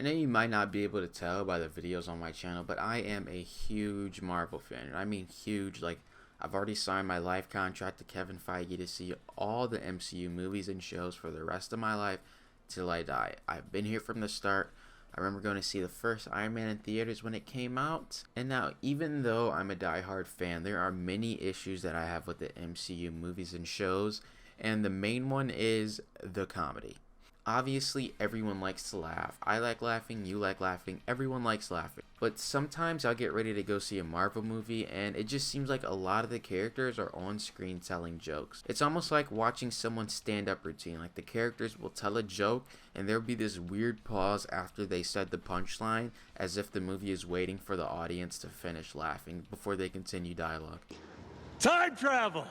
I know you might not be able to tell by the videos on my channel, but I am a huge Marvel fan. I mean huge, like I've already signed my life contract to Kevin Feige to see all the MCU movies and shows for the rest of my life till I die. I've been here from the start. I remember going to see the first Iron Man in theaters when it came out. And now, even though I'm a diehard fan, there are many issues that I have with the MCU movies and shows. And the main one is the comedy. Obviously, everyone likes to laugh. I like laughing, you like laughing, everyone likes laughing. But sometimes I'll get ready to go see a Marvel movie and it just seems like a lot of the characters are on screen telling jokes. It's almost like watching someone's stand-up routine. Like the characters will tell a joke and there'll be this weird pause after they said the punchline, as if the movie is waiting for the audience to finish laughing before they continue dialogue. Time travel!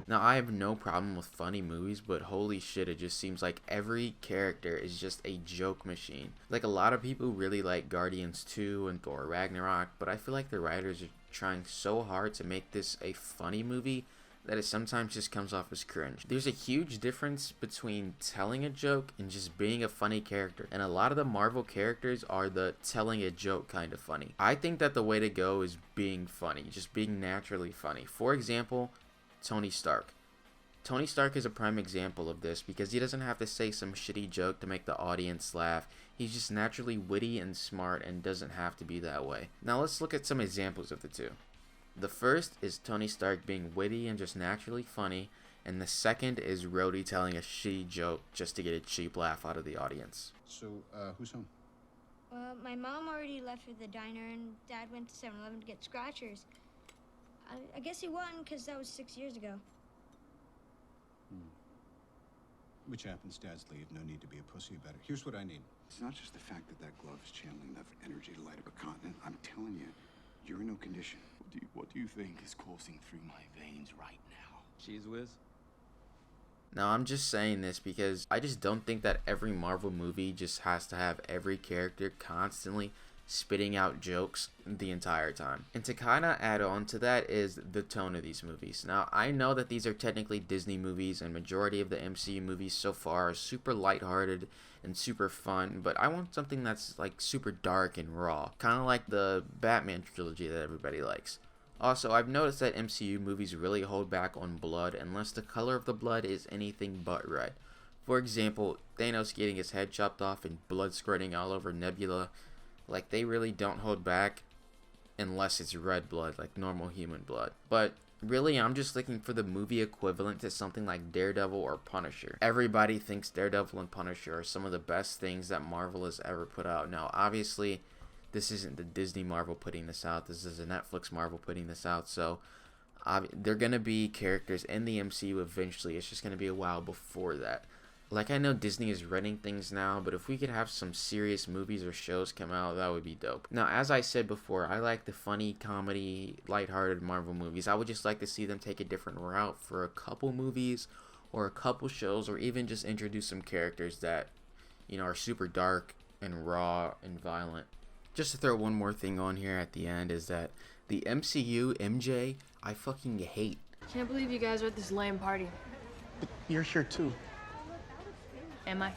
Now, I have no problem with funny movies, but holy shit, it just seems like every character is just a joke machine. Like, a lot of people really like Guardians 2 and Thor Ragnarok, but I feel like the writers are trying so hard to make this a funny movie that it sometimes just comes off as cringe. There's a huge difference between telling a joke and just being a funny character, and a lot of the Marvel characters are the telling a joke kind of funny. I think that the way to go is being funny, just being naturally funny. For example, Tony Stark. Tony Stark is a prime example of this because he doesn't have to say some shitty joke to make the audience laugh. He's just naturally witty and smart and doesn't have to be that way. Now let's look at some examples of the two. The first is Tony Stark being witty and just naturally funny, and the second is Rhodey telling a shitty joke just to get a cheap laugh out of the audience. So, who's home? Well, my mom already left for the diner and Dad went to 7-Eleven to get scratchers. I guess he won because that was 6 years ago. Which happens, dads leave. No need to be a pussy about it. Here's what I need. It's not just the fact that that glove is channeling enough energy to light up a continent. I'm telling you, you're in no condition. What do you think is coursing through my veins right now? Cheese whiz? Now, I'm just saying this because I just don't think that every Marvel movie just has to have every character constantly spitting out jokes the entire time. And to kind of add on to that is the tone of these movies. Now, I know that these are technically Disney movies and majority of the MCU movies so far are super lighthearted and super fun, but I want something that's like super dark and raw, kind of like the Batman trilogy that everybody likes. Also, I've noticed that MCU movies really hold back on blood unless the color of the blood is anything but red. For example, Thanos getting his head chopped off and blood squirting all over Nebula. Like, they really don't hold back unless it's red blood, like normal human blood. But really, I'm just looking for the movie equivalent to something like Daredevil or Punisher. Everybody thinks Daredevil and Punisher are some of the best things that Marvel has ever put out. Now, obviously, this isn't the Disney Marvel putting this out. This is a Netflix Marvel putting this out. So, they're going to be characters in the MCU eventually. It's just going to be a while before that. Like, I know Disney is running things now, but if we could have some serious movies or shows come out, that would be dope. Now, as I said before, I like the funny, comedy, lighthearted Marvel movies. I would just like to see them take a different route for a couple movies or a couple shows, or even just introduce some characters that, you know, are super dark and raw and violent. Just to throw one more thing on here at the end is that the MCU MJ, I fucking hate. Can't believe you guys are at this lame party. But you're here too. Am I?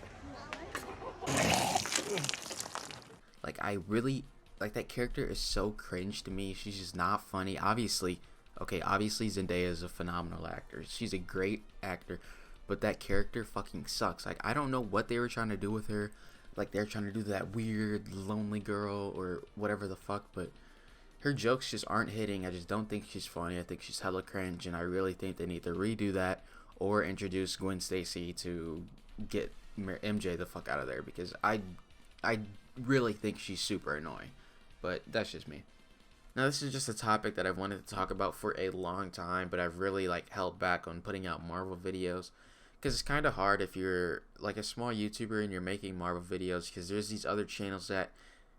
Like, I really, like, that character is so cringe to me. She's just not funny. Obviously Zendaya is a phenomenal actor. She's a great actor, but that character fucking sucks. Like, I don't know what they were trying to do with her. Like, they're trying to do that weird, lonely girl or whatever the fuck, but her jokes just aren't hitting. I just don't think she's funny. I think she's hella cringe, and I really think they need to redo that or introduce Gwen Stacy to get MJ the fuck out of there, because I really think she's super annoying, but that's just me. Now, this is just a topic that I've wanted to talk about for a long time, but I've really like held back on putting out Marvel videos because it's kind of hard if you're like a small YouTuber and you're making Marvel videos, because there's these other channels that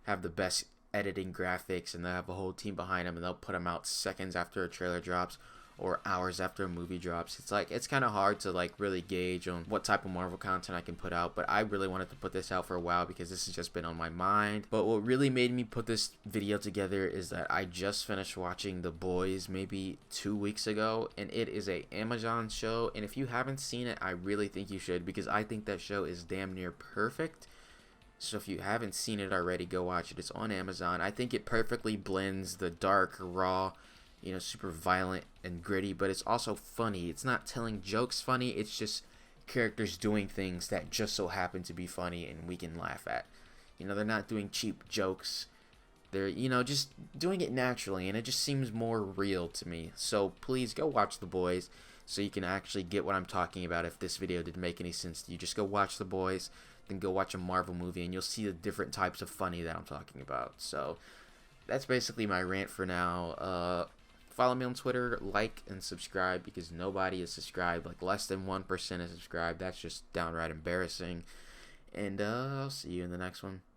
have the best editing graphics and they have a whole team behind them and they'll put them out seconds after a trailer drops. or hours after a movie drops. It's like, it's kind of hard to like really gauge on what type of Marvel content I can put out, but I really wanted to put this out for a while because this has just been on my mind. But what really made me put this video together is that I just finished watching The Boys maybe 2 weeks ago, and it is a Amazon show, and if you haven't seen it, I really think you should, because I think that show is damn near perfect. So if you haven't seen it already, go watch it. It's on Amazon. I think it perfectly blends the dark, raw, you know, super violent and gritty, but it's also funny. It's not telling jokes funny, it's just characters doing things that just so happen to be funny and we can laugh at. You know, they're not doing cheap jokes. They're, you know, just doing it naturally, and it just seems more real to me. So please go watch The Boys so you can actually get what I'm talking about. If this video didn't make any sense to you, just go watch The Boys, then go watch a Marvel movie, and you'll see the different types of funny that I'm talking about. So that's basically my rant for now. Follow me on Twitter, like and subscribe, because nobody is subscribed. Like less than 1% is subscribed. That's just downright embarrassing. And I'll see you in the next one.